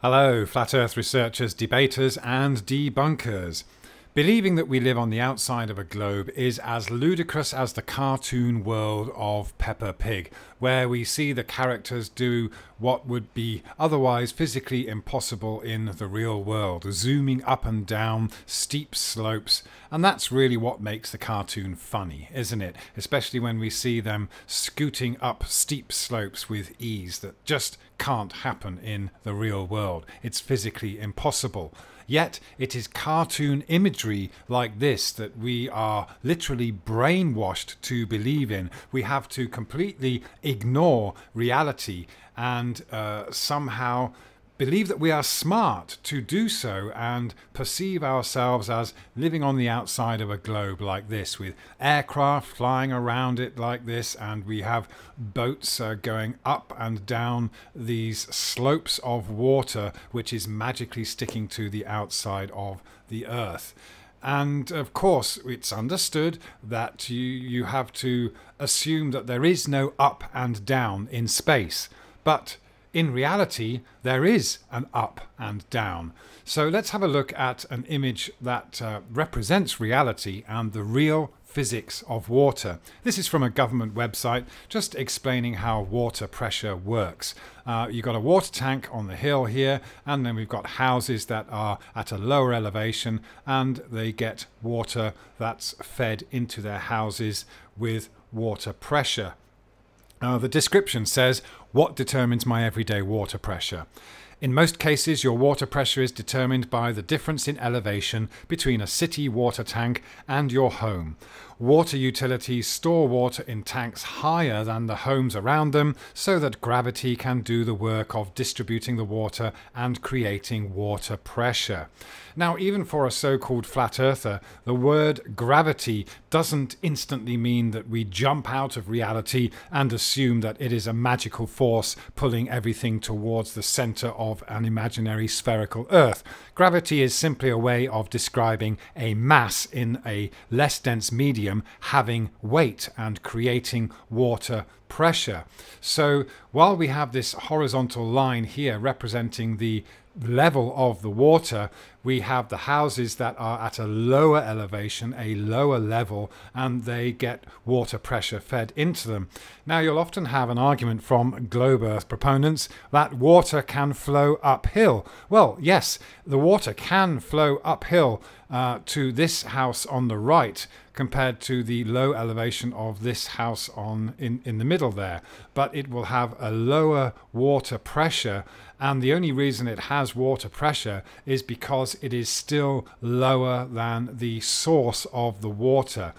Hello, Flat Earth researchers, debaters and debunkers. Believing that we live on the outside of a globe is as ludicrous as the cartoon world of Peppa Pig, where we see the characters do what would be otherwise physically impossible in the real world, zooming up and down steep slopes, and that's really what makes the cartoon funny, isn't it? Especially when we see them scooting up steep slopes with ease that just can't happen in the real world. It's physically impossible. Yet it is cartoon imagery like this that we are literally brainwashed to believe in. We have to completely ignore reality and somehow believe that we are smart to do so and perceive ourselves as living on the outside of a globe like this, with aircraft flying around it like this, and we have boats going up and down these slopes of water which is magically sticking to the outside of the earth. And of course it's understood that you have to assume that there is no up and down in space, but in reality, there is an up and down. So let's have a look at an image that represents reality and the real physics of water. This is from a government website just explaining how water pressure works. You've got a water tank on the hill here, and then we've got houses that are at a lower elevation, and they get water that's fed into their houses with water pressure. The description says, what determines my everyday water pressure? In most cases, your water pressure is determined by the difference in elevation between a city water tank and your home. Water utilities store water in tanks higher than the homes around them so that gravity can do the work of distributing the water and creating water pressure. Now, even for a so-called flat earther, the word gravity doesn't instantly mean that we jump out of reality and assume that it is a magical force pulling everything towards the center of an imaginary spherical earth. Gravity is simply a way of describing a mass in a less dense medium having weight and creating water pressure. So while we have this horizontal line here representing the level of the water, we have the houses that are at a lower elevation, a lower level, and they get water pressure fed into them. Now, you'll often have an argument from globe earth proponents that water can flow uphill. Well, yes, the water can flow uphill to this house on the right compared to the low elevation of this house in the middle there, but it will have a lower water pressure, and the only reason it has water pressure is because it is still lower than the source of the water.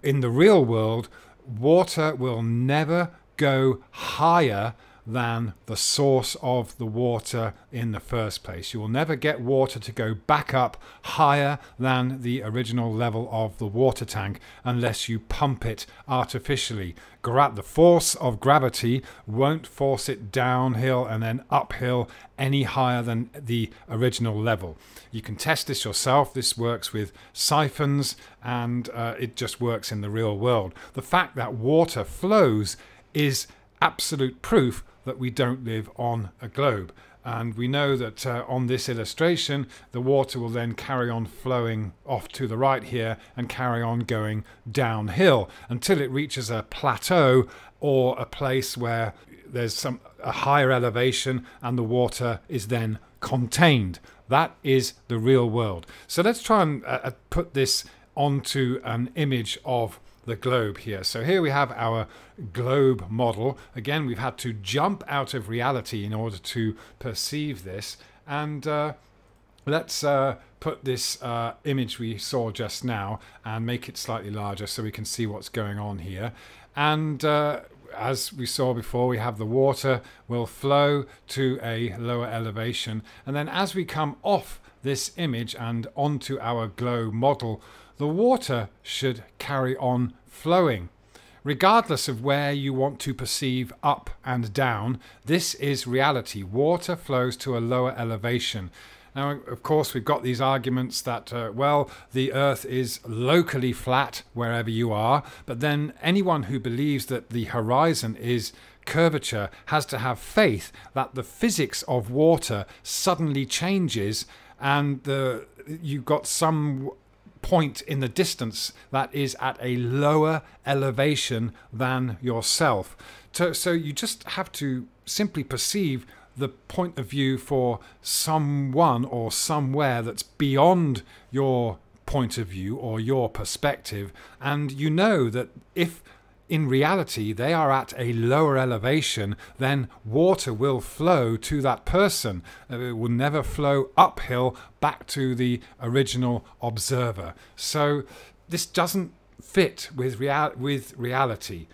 In the real world, water will never go higher than the source of the water in the first place. You will never get water to go back up higher than the original level of the water tank unless you pump it artificially. The force of gravity won't force it downhill and then uphill any higher than the original level. You can test this yourself. This works with siphons, and it just works in the real world. The fact that water flows is absolute proof that we don't live on a globe. And we know that on this illustration, the water will then carry on flowing off to the right here and carry on going downhill until it reaches a plateau or a place where there's a higher elevation and the water is then contained. That is the real world. So let's try and put this onto an image of the globe here. So here we have our globe model. Again, we've had to jump out of reality in order to perceive this, and let's put this image we saw just now and make it slightly larger so we can see what's going on here. And as we saw before, we have the water will flow to a lower elevation, and then as we come off this image and onto our globe model, the water should carry on flowing. Regardless of where you want to perceive up and down, this is reality. Water flows to a lower elevation. Now, of course, we've got these arguments that, well, the Earth is locally flat wherever you are, but then anyone who believes that the horizon is curvature has to have faith that the physics of water suddenly changes and you've got some point in the distance that is at a lower elevation than yourself. So you just have to simply perceive the point of view for someone or somewhere that's beyond your point of view or your perspective, and you know that if in reality they are at a lower elevation, then water will flow to that person. It will never flow uphill back to the original observer. So this doesn't fit with reality.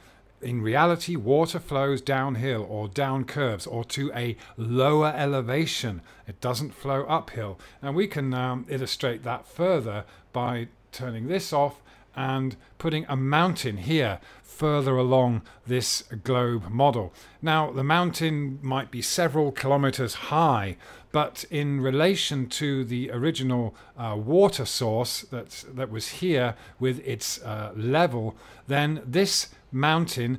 In reality, water flows downhill or down curves or to a lower elevation. It doesn't flow uphill. And we can illustrate that further by turning this off and putting a mountain here further along this globe model. Now, the mountain might be several kilometers high, but in relation to the original water source that was here with its level, then this mountain,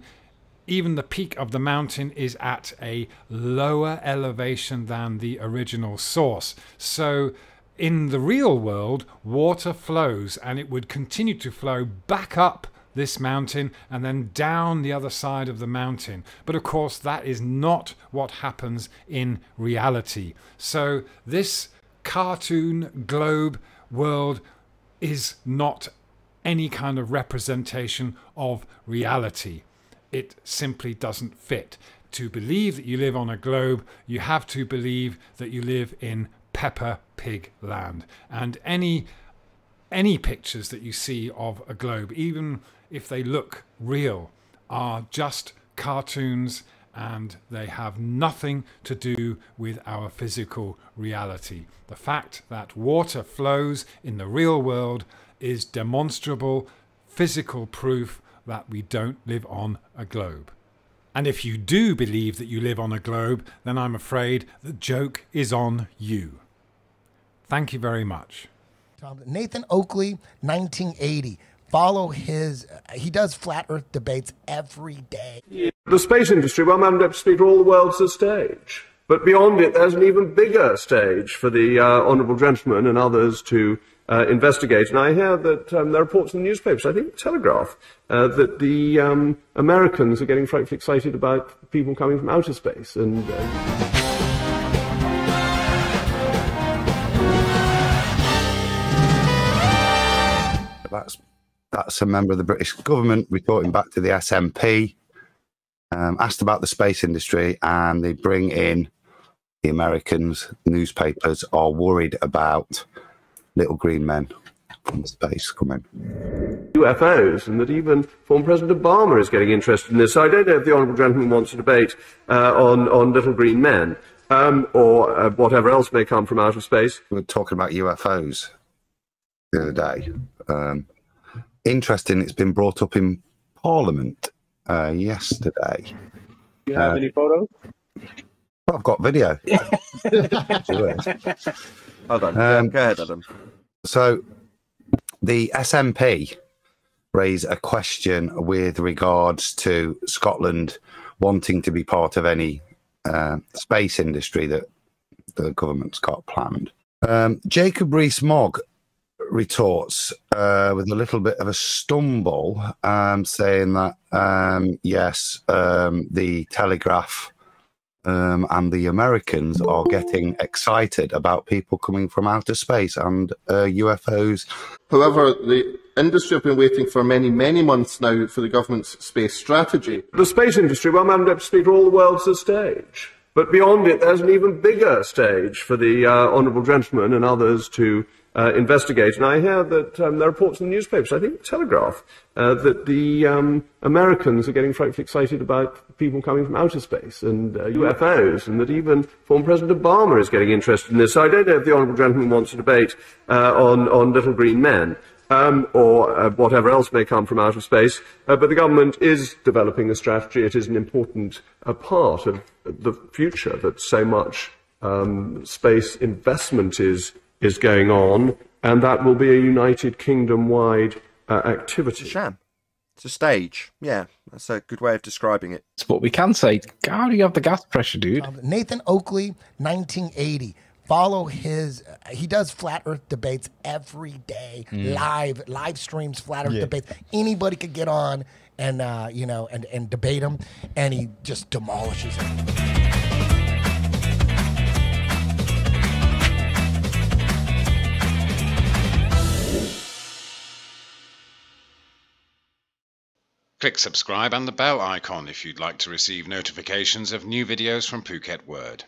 even the peak of the mountain, is at a lower elevation than the original source. So in the real world, water flows, and it would continue to flow back up this mountain and then down the other side of the mountain. But of course, that is not what happens in reality. So this cartoon globe world is not any kind of representation of reality. It simply doesn't fit. To believe that you live on a globe, you have to believe that you live in Peppa Pig land. And any pictures that you see of a globe, even if they look real, are just cartoons, and they have nothing to do with our physical reality. The fact that water flows in the real world is demonstrable physical proof that we don't live on a globe. And if you do believe that you live on a globe, then I'm afraid the joke is on you. Thank you very much. Nathan Oakley, 1980. Follow his, he does flat earth debates every day. The space industry, well, Madam Deputy Speaker, all the world's a stage. But beyond it, there's an even bigger stage for the honourable gentleman and others to investigate. And I hear that there are reports in the newspapers, I think the Telegraph, that the Americans are getting frightfully excited about people coming from outer space. And That's a member of the British government reporting back to the SNP, asked about the space industry, and they bring in the Americans. Newspapers are worried about little green men from space coming. UFOs, and that even former President Obama is getting interested in this. So I don't know if the honourable gentleman wants a debate on little green men or whatever else may come from outer space. We were talking about UFOs the other day. Interesting, it's been brought up in Parliament yesterday. Do you have any photos? I've got video. Hold on. Go ahead, Adam. So the SNP raise a question with regards to Scotland wanting to be part of any space industry that the government's got planned. Jacob Rees-Mogg retorts with a little bit of a stumble, saying that yes, the Telegraph and the Americans are getting excited about people coming from outer space and UFOs. However, the industry have been waiting for many, many months now for the government's space strategy. The space industry, well, Madam Deputy Speaker, all the world's a stage. But beyond it, there's an even bigger stage for the honourable gentleman and others to investigate. And I hear that there are reports in the newspapers, I think the Telegraph, that the Americans are getting frightfully excited about people coming from outer space and UFOs, and that even former President Obama is getting interested in this. So I don't know if the honourable gentleman wants a debate on little green men or whatever else may come from outer space, but the government is developing a strategy. It is an important part of the future that so much space investment is going on, and that will be a United Kingdom-wide activity. It's a sham. It's a stage. Yeah, that's a good way of describing it. But we can say, how do you have the gas pressure, dude? Nathan Oakley, 1980. Follow his. He does flat Earth debates every day, live streams flat Earth debates. Anybody could get on and and debate him, and he just demolishes them. Click subscribe and the bell icon if you'd like to receive notifications of new videos from Phuket Word.